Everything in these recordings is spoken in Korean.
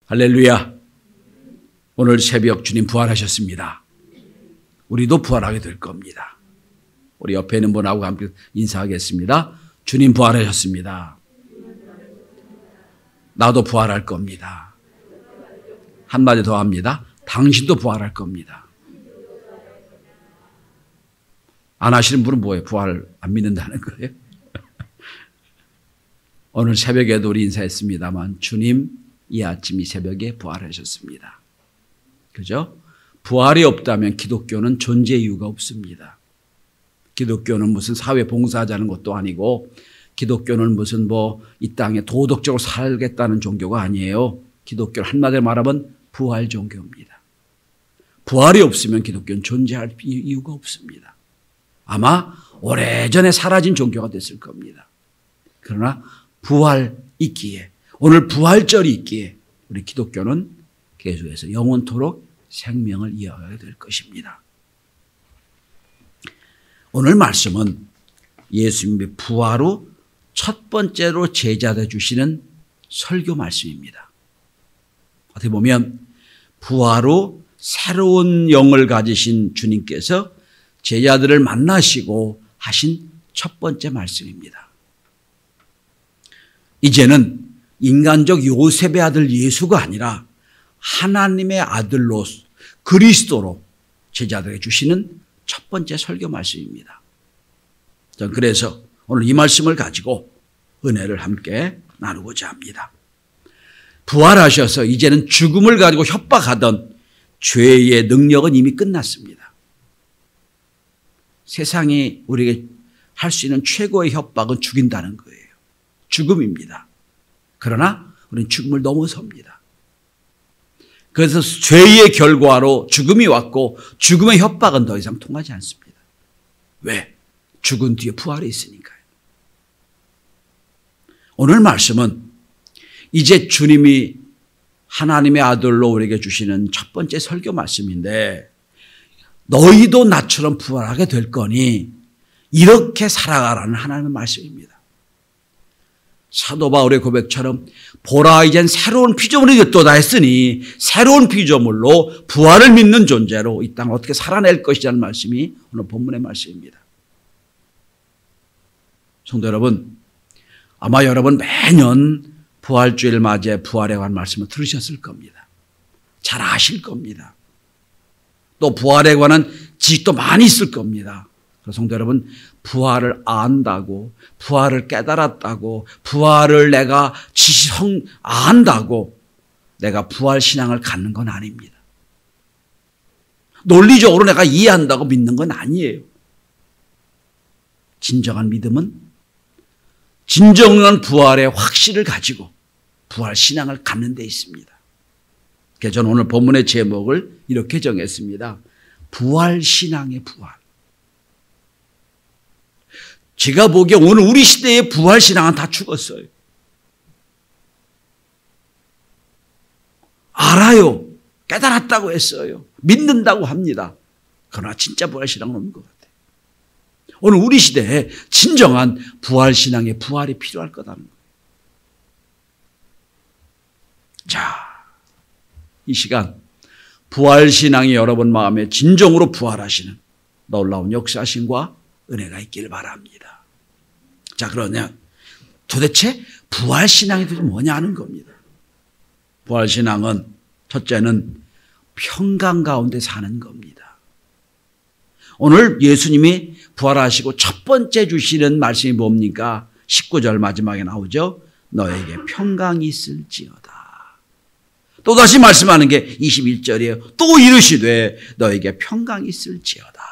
할렐루야. 오늘 새벽 주님 부활하셨습니다. 우리도 부활하게 될 겁니다. 우리 옆에 있는 분하고 함께 인사하겠습니다. 주님 부활하셨습니다. 나도 부활할 겁니다. 한마디 더 합니다. 당신도 부활할 겁니다. 안 하시는 분은 뭐예요? 부활 안 믿는다는 거예요? 오늘 새벽에도 우리 인사했습니다만 주님 이 아침 이 새벽에 부활하셨습니다. 그죠? 부활이 없다면 기독교는 존재 이유가 없습니다. 기독교는 무슨 사회 봉사하자는 것도 아니고 기독교는 무슨 이 땅에 도덕적으로 살겠다는 종교가 아니에요. 기독교를 한마디로 말하면 부활 종교입니다. 부활이 없으면 기독교는 존재할 이유가 없습니다. 아마 오래전에 사라진 종교가 됐을 겁니다. 그러나 부활 있기에 오늘 부활절이 있기에 우리 기독교는 계속해서 영원토록 생명을 이어가게 될 것입니다. 오늘 말씀은 예수님의 부활 후 첫 번째로 제자되어 주시는 설교 말씀입니다. 어떻게 보면 부활 후 새로운 영을 가지신 주님께서 제자들을 만나시고 하신 첫 번째 말씀입니다. 이제는 인간적 요셉의 아들 예수가 아니라 하나님의 아들로 그리스도로 제자들에게 주시는 첫 번째 설교 말씀입니다. 전 그래서 오늘 이 말씀을 가지고 은혜를 함께 나누고자 합니다. 부활하셔서 이제는 죽음을 가지고 협박하던 죄의 능력은 이미 끝났습니다. 세상이 우리에게 할 수 있는 최고의 협박은 죽인다는 거예요. 죽음입니다. 그러나 우리는 죽음을 넘어섭니다. 그래서 죄의 결과로 죽음이 왔고 죽음의 협박은 더 이상 통하지 않습니다. 왜? 죽은 뒤에 부활이 있으니까요. 오늘 말씀은 이제 주님이 하나님의 아들로 우리에게 주시는 첫 번째 설교 말씀인데 너희도 나처럼 부활하게 될 거니 이렇게 살아가라는 하나님의 말씀입니다. 사도 바울의 고백처럼 보라 이젠 새로운 피조물이 또다 했으니 새로운 피조물로 부활을 믿는 존재로 이 땅을 어떻게 살아낼 것이라는 말씀이 오늘 본문의 말씀입니다. 성도 여러분, 아마 여러분 매년 부활주일 맞이해 부활에 관한 말씀을 들으셨을 겁니다. 잘 아실 겁니다. 또 부활에 관한 지식도 많이 있을 겁니다. 그래서 성도 여러분, 부활을 안다고, 부활을 깨달았다고, 부활을 내가 안다고 내가 부활 신앙을 갖는 건 아닙니다. 논리적으로 내가 이해한다고 믿는 건 아니에요. 진정한 믿음은 진정한 부활의 확신을 가지고 부활 신앙을 갖는 데 있습니다. 그래서 저는 오늘 본문의 제목을 이렇게 정했습니다. 부활 신앙의 부활. 제가 보기에 오늘 우리 시대의 부활 신앙은 다 죽었어요. 알아요. 깨달았다고 했어요. 믿는다고 합니다. 그러나 진짜 부활 신앙은 없는 것 같아요. 오늘 우리 시대에 진정한 부활 신앙의 부활이 필요할 거다는 거예요. 자, 이 시간 부활 신앙이 여러분 마음에 진정으로 부활하시는 놀라운 역사심과 은혜가 있기를 바랍니다. 자, 그러면 도대체 부활 신앙이 뭐냐 하는 겁니다. 부활 신앙은 첫째는 평강 가운데 사는 겁니다. 오늘 예수님이 부활하시고 첫 번째 주시는 말씀이 뭡니까? 19절 마지막에 나오죠. 너에게 평강이 있을지어다. 또다시 말씀하는 게 21절이에요. 또 이르시되 너에게 평강이 있을지어다.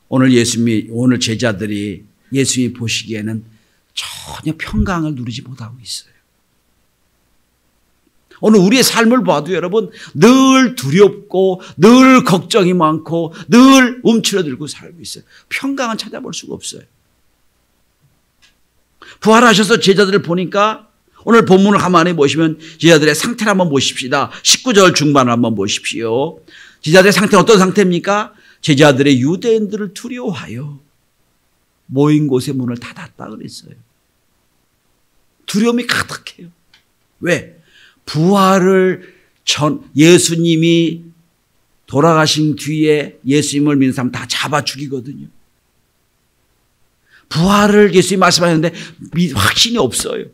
오늘 제자들이 예수님이 보시기에는 전혀 평강을 누리지 못하고 있어요. 오늘 우리의 삶을 봐도 여러분 늘 두렵고 늘 걱정이 많고 늘 움츠러들고 살고 있어요. 평강은 찾아볼 수가 없어요. 부활하셔서 제자들을 보니까 오늘 본문을 가만히 보시면 제자들의 상태를 한번 보십시다. 19절 중반을 한번 보십시오. 제자들의 상태는 어떤 상태입니까? 제자들의 유대인들을 두려워하여 모인 곳의 문을 닫았다 그랬어요. 두려움이 가득해요. 왜? 부활을 예수님이 돌아가신 뒤에 예수님을 믿는 사람 다 잡아 죽이거든요. 부활을 예수님이 말씀하셨는데 확신이 없어요.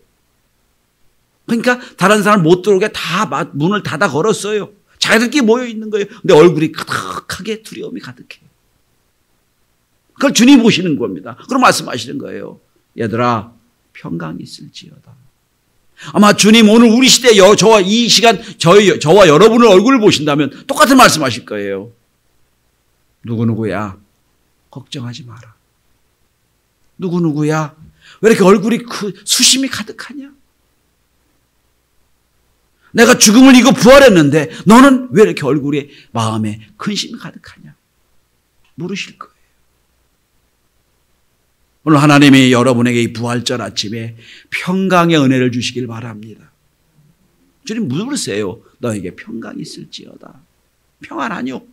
그러니까 다른 사람 못 들어오게 다 문을 닫아 걸었어요. 자기들끼리 모여 있는 거예요. 근데 얼굴이 가득하게 두려움이 가득해요. 그걸 주님 보시는 겁니다. 그럼 말씀하시는 거예요. 얘들아, 평강이 있을지어다. 아마 주님 오늘 우리 시대에 저와 이 시간 저와 여러분의 얼굴을 보신다면 똑같은 말씀하실 거예요. 누구누구야, 걱정하지 마라. 누구누구야, 왜 이렇게 얼굴이 수심이 가득하냐? 내가 죽음을 이기고 부활했는데 너는 왜 이렇게 얼굴에 마음에 근심이 가득하냐? 물으실 거예요. 오늘 하나님이 여러분에게 이 부활절 아침에 평강의 은혜를 주시길 바랍니다. 주님 물으세요. 너에게 평강이 있을지어다. 평안 아니요.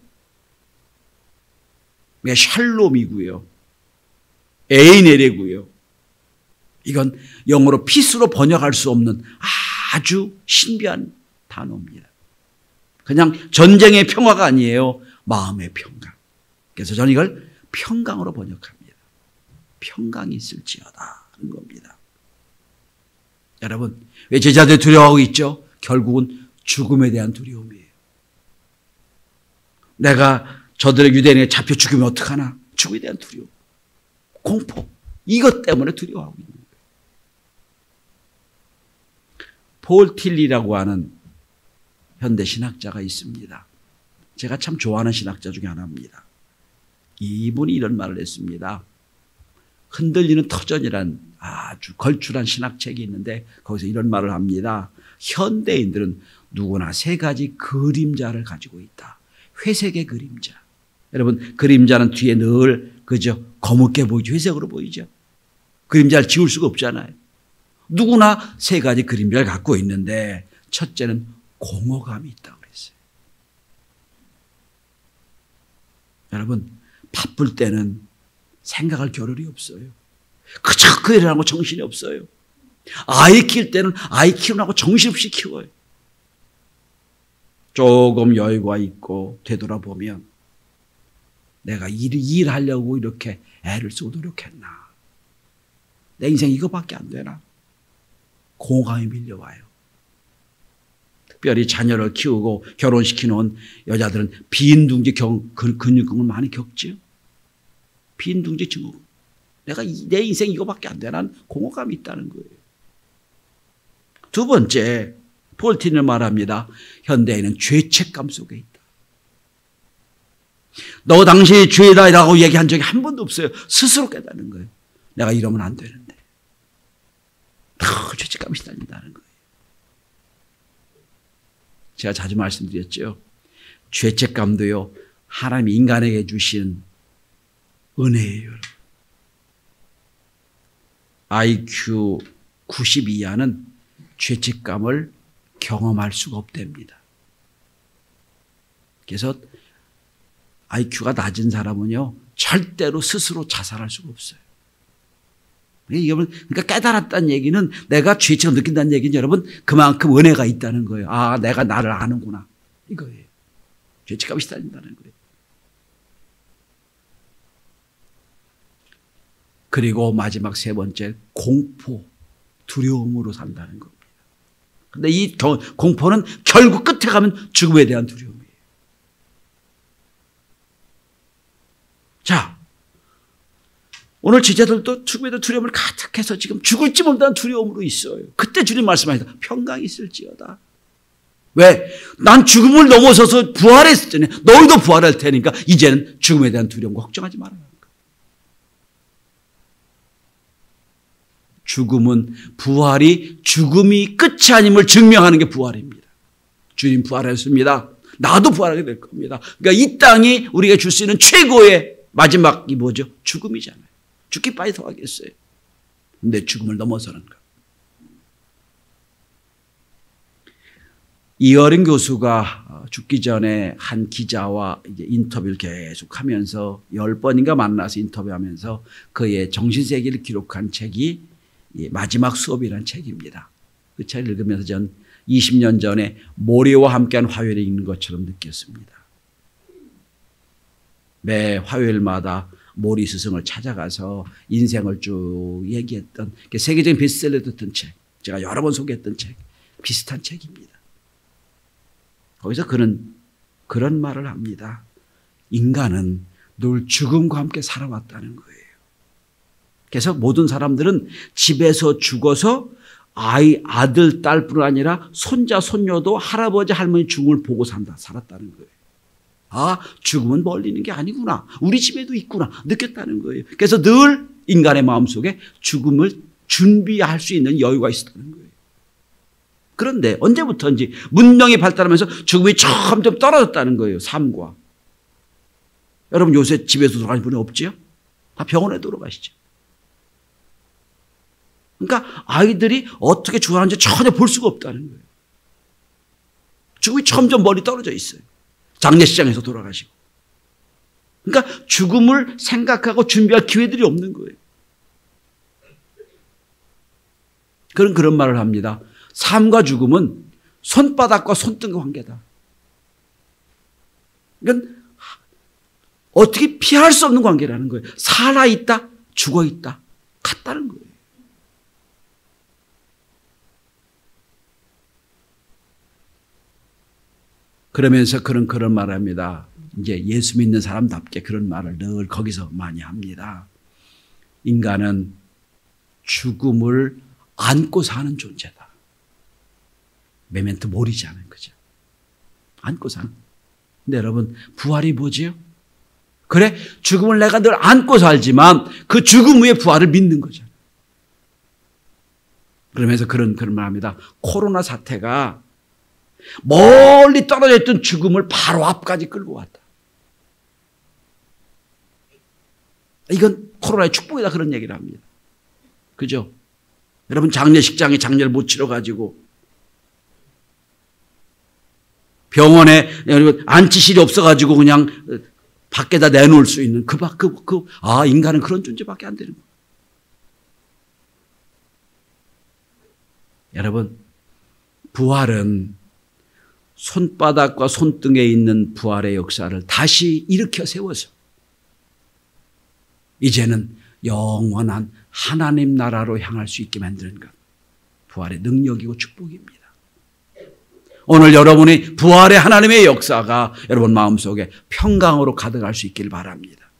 이게 샬롬이고요. 에이네레고요. 이건 영어로 피스로 번역할 수 없는 아주 신비한 단어입니다. 그냥 전쟁의 평화가 아니에요. 마음의 평강. 그래서 저는 이걸 평강으로 번역합니다. 평강이 있을지어다 하는 겁니다. 여러분, 왜 제자들 두려워하고 있죠? 결국은 죽음에 대한 두려움이에요. 내가 저들의 유대인에 잡혀 죽으면 어떡하나? 죽음에 대한 두려움, 공포, 이것 때문에 두려워하고 있는 거예요. 폴 틸리라고 하는 현대 신학자가 있습니다. 제가 참 좋아하는 신학자 중에 하나입니다. 이분이 이런 말을 했습니다. 흔들리는 터전이란 아주 걸출한 신학책이 있는데 거기서 이런 말을 합니다. 현대인들은 누구나 세 가지 그림자를 가지고 있다. 회색의 그림자. 여러분, 그림자는 뒤에 늘 그죠? 거뭇게 보이죠. 회색으로 보이죠. 그림자를 지울 수가 없잖아요. 누구나 세 가지 그림자를 갖고 있는데 첫째는 공허감이 있다고 그랬어요. 여러분, 바쁠 때는 생각할 겨를이 없어요. 그저 그 일을 하고 정신이 없어요. 아이 키울 때는 아이 키우라고 정신없이 키워요. 조금 여유가 있고 되돌아보면 내가 일하려고 이렇게 애를 쓰고 노력했나. 내 인생 이거밖에 안 되나. 공허감이 밀려와요. 특별히 자녀를 키우고 결혼시키는 여자들은 비인둥지 근육경을 많이 겪지요. 비인둥지 증후. 내가 내 인생 이거밖에 안 되는 공허감이 있다는 거예요. 두 번째, 폴 틸리는 말합니다. 현대인은 죄책감 속에 있다. 너 당신이 죄다라고 얘기한 적이 한 번도 없어요. 스스로 깨닫는 거예요. 내가 이러면 안 되는데. 죄책감이 시달린다는 거예요. 제가 자주 말씀드렸죠. 죄책감도요, 하나님이 인간에게 주신 은혜예요. IQ 90 이하는 죄책감을 경험할 수가 없답니다. 그래서 IQ가 낮은 사람은요, 절대로 스스로 자살할 수가 없어요. 그러니까 깨달았다는 얘기는 내가 죄책감 느낀다는 얘기는 여러분 그만큼 은혜가 있다는 거예요. 아, 내가 나를 아는구나. 이거예요. 죄책감이 시달린다는 거예요. 그리고 마지막 세 번째, 공포, 두려움으로 산다는 겁니다. 근데 이 공포는 결국 끝에 가면 죽음에 대한 두려움이에요. 자, 오늘 제자들도 죽음에 대한 두려움을 가득해서 지금 죽을지 모른다는 두려움으로 있어요. 그때 주님 말씀하셨다. 평강이 있을지어다. 왜? 난 죽음을 넘어서서 부활했을 때는 너희도 부활할 테니까 이제는 죽음에 대한 두려움 걱정하지 말아요. 죽음은 부활이 죽음이 끝이 아님을 증명하는 게 부활입니다. 주님 부활했습니다. 나도 부활하게 될 겁니다. 그러니까 이 땅이 우리가 줄 수 있는 최고의 마지막이 뭐죠? 죽음이잖아요. 죽기 빠이 더 하겠어요. 근데 죽음을 넘어서는 것. 이어린 교수가 죽기 전에 한 기자와 이제 인터뷰를 계속 하면서 10번인가 만나서 인터뷰하면서 그의 정신세계를 기록한 책이 마지막 수업이라는 책입니다. 그 책을 읽으면서 전 20년 전에 모리와 함께한 화요일에 읽는 것처럼 느꼈습니다. 매 화요일마다 모리 스승을 찾아가서 인생을 쭉 얘기했던 세계적인 베스트셀러였던 책, 제가 여러 번 소개했던 책, 비슷한 책입니다. 거기서 그는 그런 말을 합니다. 인간은 늘 죽음과 함께 살아왔다는 거예요. 그래서 모든 사람들은 집에서 죽어서 아들, 딸뿐 아니라 손자, 손녀도 할아버지, 할머니 죽음을 보고 살았다는 거예요. 아, 죽음은 멀리 있는 게 아니구나. 우리 집에도 있구나. 느꼈다는 거예요. 그래서 늘 인간의 마음속에 죽음을 준비할 수 있는 여유가 있었다는 거예요. 그런데 언제부터인지 문명이 발달하면서 죽음이 점점 떨어졌다는 거예요. 삶과. 여러분 요새 집에서 돌아가신 분이 없지요? 다 병원에 돌아가시죠. 그러니까 아이들이 어떻게 죽어가는지 전혀 볼 수가 없다는 거예요. 죽음이 점점 멀리 떨어져 있어요. 장례식장에서 돌아가시고. 그러니까 죽음을 생각하고 준비할 기회들이 없는 거예요. 그런 말을 합니다. 삶과 죽음은 손바닥과 손등의 관계다. 그러니까 어떻게 피할 수 없는 관계라는 거예요. 살아있다, 죽어있다. 같다는 거예요. 그러면서 그런 말을 합니다. 이제 예수 믿는 사람답게 그런 말을 늘 거기서 많이 합니다. 인간은 죽음을 안고 사는 존재다. 메멘토 모리잖아요. 그죠? 안고 사는. 근데 여러분, 부활이 뭐지요? 그래, 죽음을 내가 늘 안고 살지만 그 죽음 후에 부활을 믿는 거죠. 그러면서 그런 말 합니다. 코로나 사태가 멀리 떨어져 있던 죽음을 바로 앞까지 끌고 왔다. 이건 코로나의 축복이다 그런 얘기를 합니다. 그죠? 여러분 장례식장에 장례를 못 치러가지고 병원에 안치실이 없어가지고 그냥 밖에다 내놓을 수 있는 인간은 그런 존재밖에 안 되는 거예요. 여러분 부활은 손바닥과 손등에 있는 부활의 역사를 다시 일으켜 세워서 이제는 영원한 하나님 나라로 향할 수 있게 만드는 것. 부활의 능력이고 축복입니다. 오늘 여러분이 부활의 하나님의 역사가 여러분 마음속에 평강으로 가득할 수 있기를 바랍니다.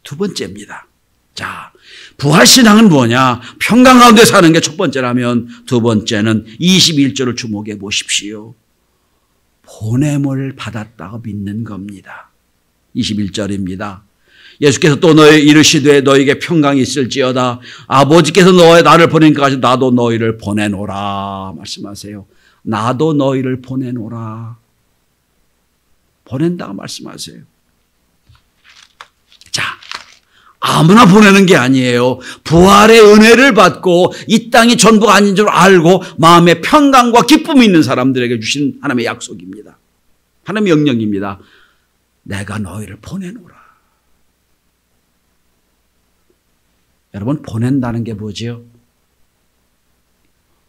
두 번째입니다. 자, 부활신앙은 뭐냐? 평강 가운데 사는 게 첫 번째라면 두 번째는 21절을 주목해 보십시오. 보냄을 받았다고 믿는 겁니다. 21절입니다. 예수께서 또 이르시되 너에게 평강이 있을지어다. 아버지께서 나를 보낸 것 같이 나도 너희를 보내노라 말씀하세요. 나도 너희를 보내노라. 보낸다고 말씀하세요. 자, 아무나 보내는 게 아니에요. 부활의 은혜를 받고 이 땅이 전부가 아닌 줄 알고 마음에 평강과 기쁨이 있는 사람들에게 주신 하나님의 약속입니다. 하나님의 명령입니다. 내가 너희를 보내노라. 여러분 보낸다는 게 뭐지요?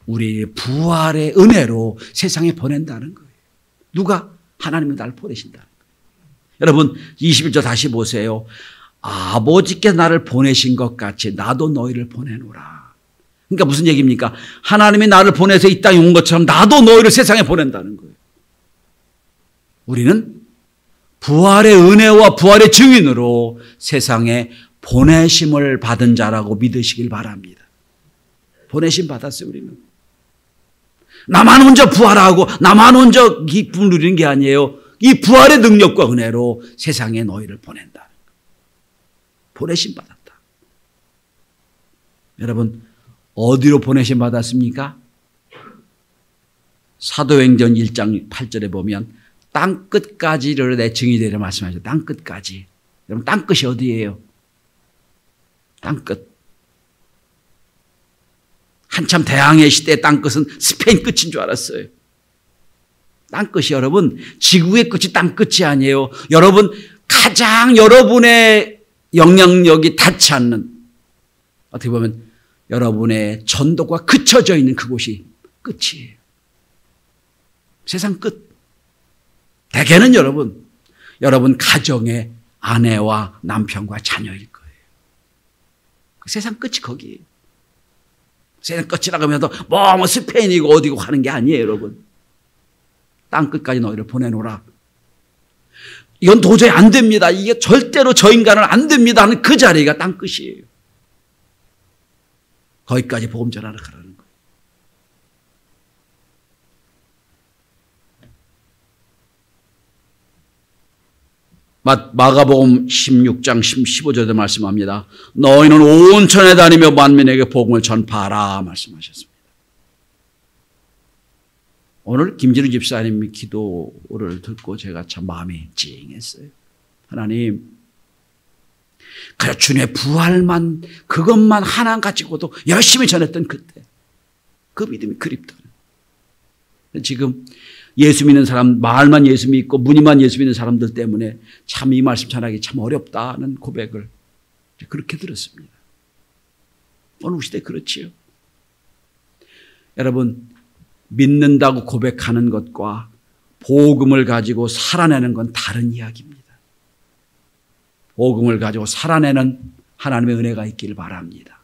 우리 부활의 은혜로 세상에 보낸다는 거예요. 누가? 하나님이 나를 보내신다는 거예요. 여러분 21절 다시 보세요. 아버지께 나를 보내신 것 같이 나도 너희를 보내노라. 그러니까 무슨 얘기입니까? 하나님이 나를 보내서 이 땅에 온 것처럼 나도 너희를 세상에 보낸다는 거예요. 우리는 부활의 은혜와 부활의 증인으로 세상에 보내심을 받은 자라고 믿으시길 바랍니다. 보내심 받았어요, 우리는. 나만 혼자 부활하고 나만 혼자 기쁨을 누리는 게 아니에요. 이 부활의 능력과 은혜로 세상에 너희를 보낸다. 보내심 받았다. 여러분, 어디로 보내심 받았습니까? 사도행전 1장 8절에 보면 땅끝까지를 내 증인이 되리라 말씀하셨죠. 땅끝까지. 여러분, 땅끝이 어디예요? 땅끝. 한참 대항해 시대의 땅끝은 스페인 끝인 줄 알았어요. 땅끝이 여러분 지구의 끝이 땅끝이 아니에요. 여러분 가장 여러분의 영향력이 닿지 않는 어떻게 보면 여러분의 전도가 그쳐져 있는 그곳이 끝이에요. 세상 끝. 대개는 여러분 가정의 아내와 남편과 자녀일 거예요. 세상 끝이 거기에요. 세상 끝이라고 하면서 뭐 스페인이고 어디고 하는 게 아니에요, 여러분. 땅 끝까지 너희를 보내노라. 이건 도저히 안 됩니다. 이게 절대로 저 인간은 안 됩니다 하는 그 자리가 땅 끝이에요. 거기까지 복음 전하러 가라는 거예요. 마가복음 16장 15절에 말씀합니다. 너희는 온 천에 다니며 만민에게 복음을 전파하라 말씀하셨습니다. 오늘 김진우 집사님의 기도를 듣고 제가 참 마음이 찡했어요. 하나님, 그래 주님의 부활만 그것만 하나 가지고도 열심히 전했던 그때 그 믿음이 그립다. 지금 예수 믿는 사람, 말만 예수 믿고 무늬만 예수 믿는 사람들 때문에 참 이 말씀 전하기 참 어렵다는 고백을 그렇게 들었습니다. 오늘 시대 그렇지요. 여러분, 믿는다고 고백하는 것과 복음을 가지고 살아내는 건 다른 이야기입니다. 복음을 가지고 살아내는 하나님의 은혜가 있기를 바랍니다.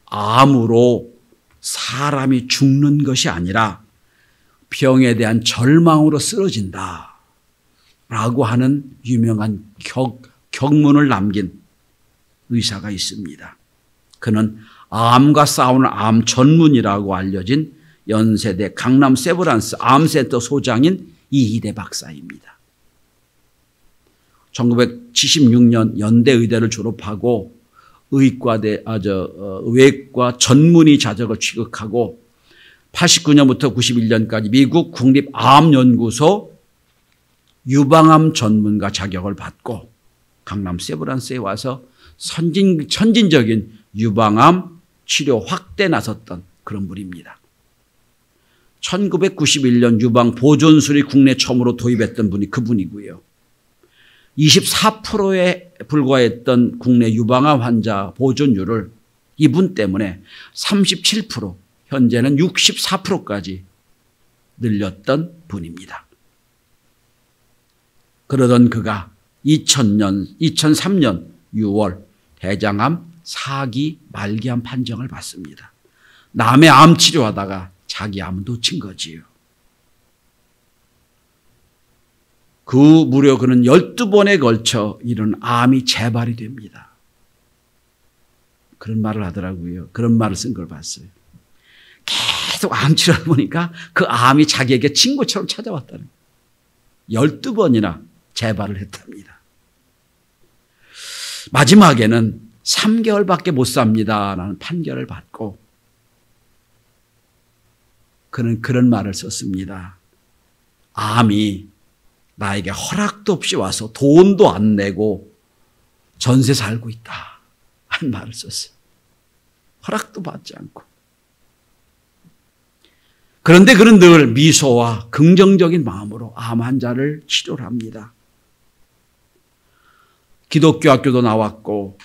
암으로 사람이 죽는 것이 아니라 병에 대한 절망으로 쓰러진다 라고 하는 유명한 격문을 남긴 의사가 있습니다. 그는 암과 싸우는 암 전문이라고 알려진 연세대 강남 세브란스 암센터 소장인 이희대 박사입니다. 1976년 연대의대를 졸업하고 의학과 전문의 자격을 취득하고 89년부터 91년까지 미국 국립암연구소 유방암 전문가 자격을 받고 강남 세브란스에 와서 선진적인 유방암 치료 확대에 나섰던 그런 분입니다. 1991년 유방 보존술이 국내 처음으로 도입했던 분이 그분이고요. 24%에 불과했던 국내 유방암 환자 보존율을 이분 때문에 37%, 현재는 64%까지 늘렸던 분입니다. 그러던 그가 2003년 6월 대장암 4기 말기암 판정을 받습니다. 남의 암 치료하다가 자기 암을 놓친 거지요. 그 무려 그는 12번에 걸쳐 이런 암이 재발이 됩니다. 그런 말을 하더라고요. 그런 말을 쓴 걸 봤어요. 계속 암 치료를 보니까 그 암이 자기에게 친구처럼 찾아왔다는 거예요. 12번이나 재발을 했답니다. 마지막에는 3개월밖에 못 삽니다 라는 판결을 받고 그는 그런 말을 썼습니다. 암이 나에게 허락도 없이 와서 돈도 안 내고 전세 살고 있다 하는 말을 썼어요. 허락도 받지 않고. 그런데 그는 늘 미소와 긍정적인 마음으로 암 환자를 치료를 합니다. 기독교 학교도 나왔고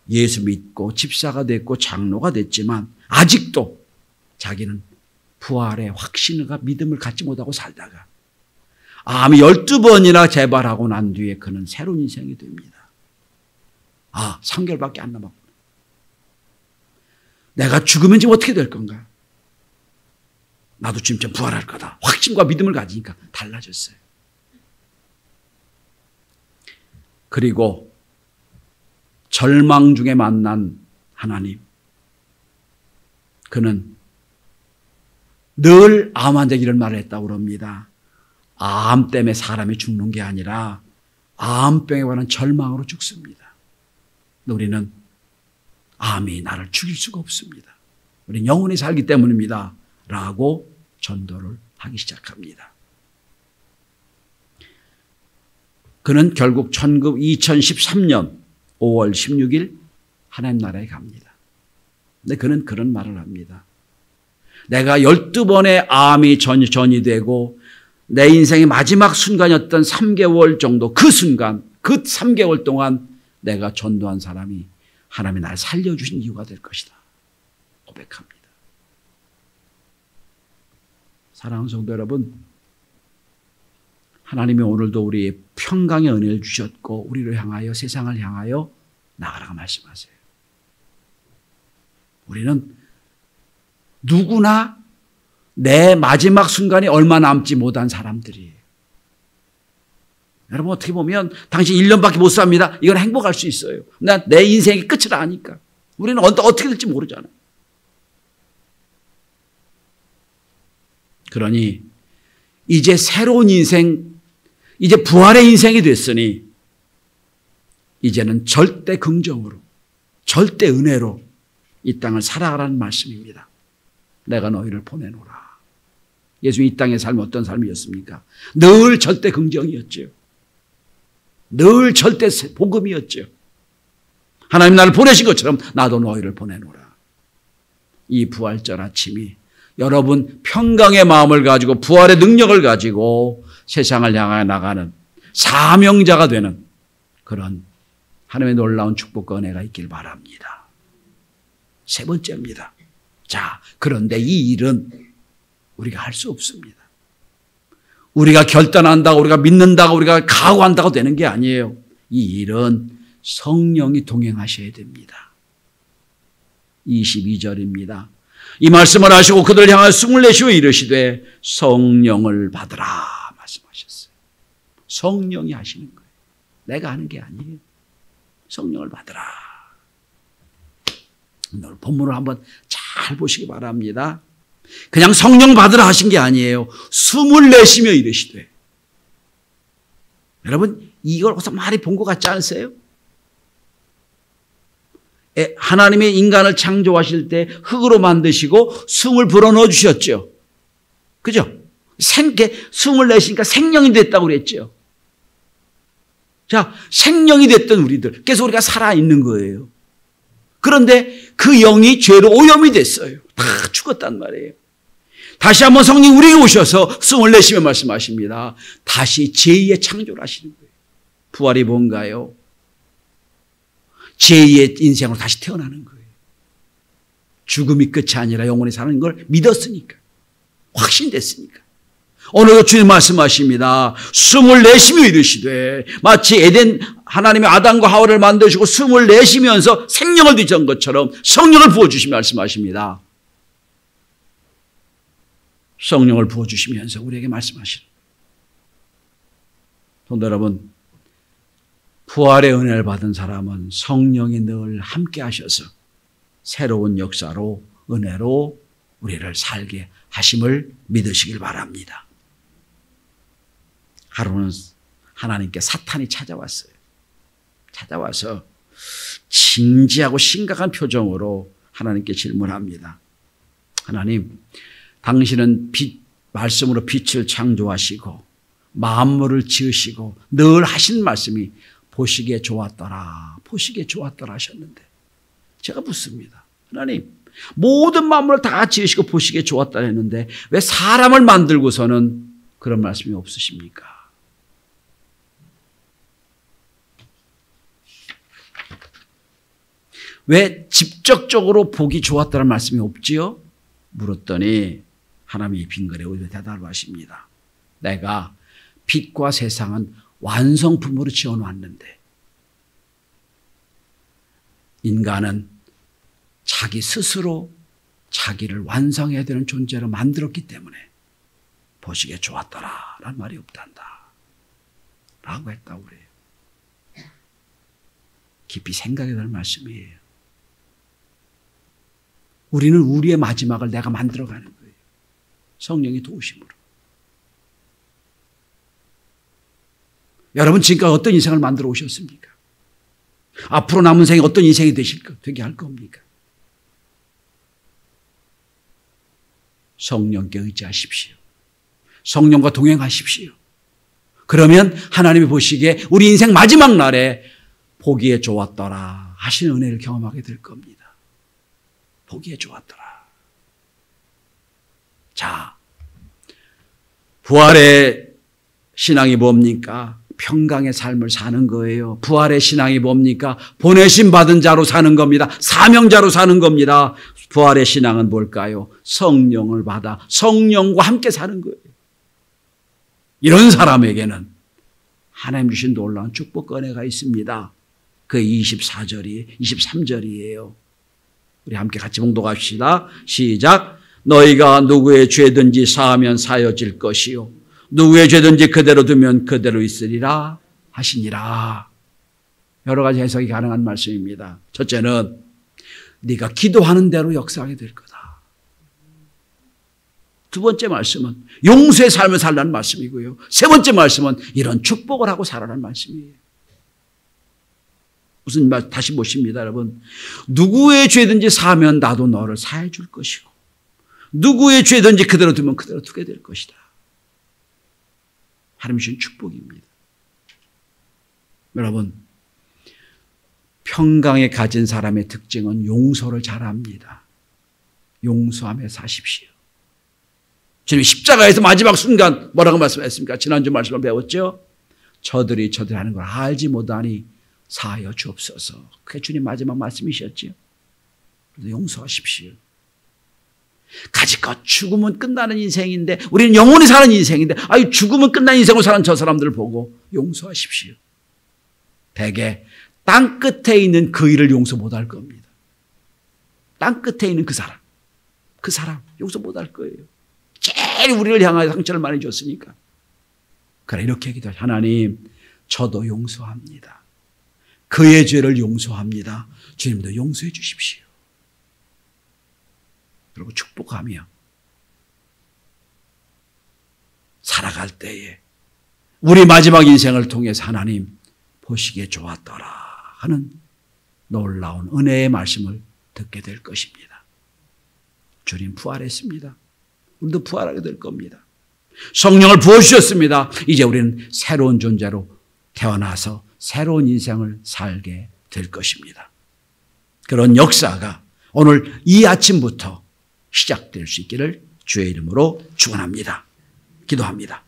예수 믿고 집사가 됐고 장로가 됐지만 아직도 자기는 부활의 확신과 믿음을 갖지 못하고 살다가 암이 12번이나 재발하고 난 뒤에 그는 새로운 인생이 됩니다. 3개월밖에 안 남았구나. 내가 죽으면 지금 어떻게 될 건가? 나도 진짜 부활할 거다. 확신과 믿음을 가지니까 달라졌어요. 그리고 절망 중에 만난 하나님. 그는 늘 암 환자에게 이런 말을 했다고 합니다. 암 때문에 사람이 죽는 게 아니라 암병에 관한 절망으로 죽습니다. 우리는 암이 나를 죽일 수가 없습니다. 우리는 영원히 살기 때문입니다. 라고 전도를 하기 시작합니다. 그는 결국 2013년 5월 16일 하나님 나라에 갑니다. 근데 그는 그런 말을 합니다. 내가 12번의 암이 전이 되고 내 인생의 마지막 순간이었던 3개월 정도 그 순간, 그 3개월 동안 내가 전도한 사람이 하나님이 날 살려주신 이유가 될 것이다. 고백합니다. 사랑하는 성도 여러분, 하나님이 오늘도 우리의 평강의 은혜를 주셨고 우리를 향하여 세상을 향하여 나가라고 말씀하세요. 우리는 누구나 내 마지막 순간이 얼마 남지 못한 사람들이에요. 여러분 어떻게 보면 당신 1년밖에 못 삽니다. 이건 행복할 수 있어요. 내 인생의 끝을 아니까. 우리는 어떻게 될지 모르잖아요. 그러니 이제 새로운 인생, 이제 부활의 인생이 됐으니 이제는 절대 긍정으로, 절대 은혜로 이 땅을 살아가라는 말씀입니다. 내가 너희를 보내노라. 예수님 이 땅의 삶이 어떤 삶이었습니까? 늘 절대 긍정이었죠. 늘 절대 복음이었죠. 하나님 나를 보내신 것처럼 나도 너희를 보내노라. 이 부활절 아침이 여러분 평강의 마음을 가지고 부활의 능력을 가지고 세상을 향하여 나가는 사명자가 되는 그런 하나님의 놀라운 축복과 은혜가 있길 바랍니다. 세 번째입니다. 자, 그런데 이 일은 우리가 할 수 없습니다. 우리가 결단한다고, 우리가 믿는다고, 우리가 각오한다고 되는 게 아니에요. 이 일은 성령이 동행하셔야 됩니다. 22절입니다. 이 말씀을 하시고 그들 향하여 숨을 내쉬어 이르시되 성령을 받으라 말씀하셨어요. 성령이 하시는 거예요. 내가 하는 게 아니에요. 성령을 받으라. 오늘 본문을 한번 잘 보시기 바랍니다. 그냥 성령 받으라 하신 게 아니에요. 숨을 내쉬며 이르시되. 여러분 이걸 어디서 많이 본 것 같지 않으세요? 하나님의 인간을 창조하실 때 흙으로 만드시고 숨을 불어넣어 주셨죠. 그죠? 숨을 내쉬니까 생명이 됐다고 그랬죠. 자, 생명이 됐던 우리들. 그래서 우리가 살아있는 거예요. 그런데 그 영이 죄로 오염이 됐어요. 다 죽었단 말이에요. 다시 한번 성령 우리에게 오셔서 숨을 내쉬며 말씀하십니다. 다시 제2의 창조를 하시는 거예요. 부활이 뭔가요? 제2의 인생으로 다시 태어나는 거예요. 죽음이 끝이 아니라 영원히 사는 걸 믿었으니까. 확신됐으니까. 오늘도 주님 말씀하십니다. 숨을 내쉬며 이르시되 마치 에덴 하나님의 아담과 하와를 만드시고 숨을 내쉬면서 생명을 주신 것처럼 성령을 부어주시며 말씀하십니다. 성령을 부어주시면서 우리에게 말씀하시는 성도 여러분, 부활의 은혜를 받은 사람은 성령이 늘 함께 하셔서 새로운 역사로 은혜로 우리를 살게 하심을 믿으시길 바랍니다. 하루는 하나님께 사탄이 찾아왔어요. 찾아와서 진지하고 심각한 표정으로 하나님께 질문합니다. 하나님, 당신은 말씀으로 빛을 창조하시고 만물을 지으시고 늘 하신 말씀이 보시기에 좋았더라. 보시기에 좋았더라 하셨는데 제가 묻습니다. 하나님, 모든 만물을 다 지으시고 보시기에 좋았다 했는데 왜 사람을 만들고서는 그런 말씀이 없으십니까? 왜 직접적으로 보기 좋았다는 말씀이 없지요? 물었더니 하나님이 빙그레 대답을 하십니다. 내가 빛과 세상은 완성품으로 지어놨는데 인간은 자기 스스로 자기를 완성해야 되는 존재로 만들었기 때문에 보시기에 좋았더라 라는 말이 없단다 라고 했다고 그래요. 깊이 생각해야 될 말씀이에요. 우리는 우리의 마지막을 내가 만들어가는 거예요. 성령의 도우심으로. 여러분 지금까지 어떤 인생을 만들어 오셨습니까? 앞으로 남은 생이 어떤 인생이 되게 할 겁니까? 성령께 의지하십시오. 성령과 동행하십시오. 그러면 하나님이 보시기에 우리 인생 마지막 날에 보기에 좋았더라 하시는 은혜를 경험하게 될 겁니다. 보기에 좋았더라. 자, 부활의 신앙이 뭡니까? 평강의 삶을 사는 거예요. 부활의 신앙이 뭡니까? 보내심 받은 자로 사는 겁니다. 사명자로 사는 겁니다. 부활의 신앙은 뭘까요? 성령을 받아 성령과 함께 사는 거예요. 이런 사람에게는 하나님 주신 놀라운 축복 은혜가 있습니다. 그 23절이에요. 우리 함께 같이 봉독합시다. 시작. 너희가 누구의 죄든지 사하면 사여질 것이요 누구의 죄든지 그대로 두면 그대로 있으리라 하시니라. 여러 가지 해석이 가능한 말씀입니다. 첫째는 네가 기도하는 대로 역사하게 될 거다. 두 번째 말씀은 용서의 삶을 살라는 말씀이고요. 세 번째 말씀은 이런 축복을 하고 살아라는 말씀이에요. 무슨 말 다시 보십니다, 여러분. 누구의 죄든지 사하면 나도 너를 사해 줄 것이고 누구의 죄든지 그대로 두면 그대로 두게 될 것이다. 하나님 주신 축복입니다. 여러분, 평강에 가진 사람의 특징은 용서를 잘합니다. 용서하며 사십시오. 주님 십자가에서 마지막 순간 뭐라고 말씀했습니까? 지난주 말씀을 배웠죠? 저들이 하는 걸 알지 못하니 사하여 주옵소서. 그게 주님 마지막 말씀이셨죠. 그래서 용서하십시오. 가지껏 죽으면 끝나는 인생인데 우리는 영원히 사는 인생인데 죽으면 끝난 인생으로 사는 저 사람들을 보고 용서하십시오. 대개 땅 끝에 있는 그 일을 용서 못할 겁니다. 땅 끝에 있는 그 사람 용서 못할 거예요. 제일 우리를 향하여 상처를 많이 줬으니까. 그래 이렇게 기도하죠. 하나님 저도 용서합니다. 그의 죄를 용서합니다. 주님도 용서해 주십시오. 그리고 축복하며 살아갈 때에 우리 마지막 인생을 통해서 하나님 보시기에 좋았더라 하는 놀라운 은혜의 말씀을 듣게 될 것입니다. 주님 부활했습니다. 우리도 부활하게 될 겁니다. 성령을 부어주셨습니다. 이제 우리는 새로운 존재로 태어나서 새로운 인생을 살게 될 것입니다. 그런 역사가 오늘 이 아침부터 시작될 수 있기를 주의 이름으로 축원합니다. 기도합니다.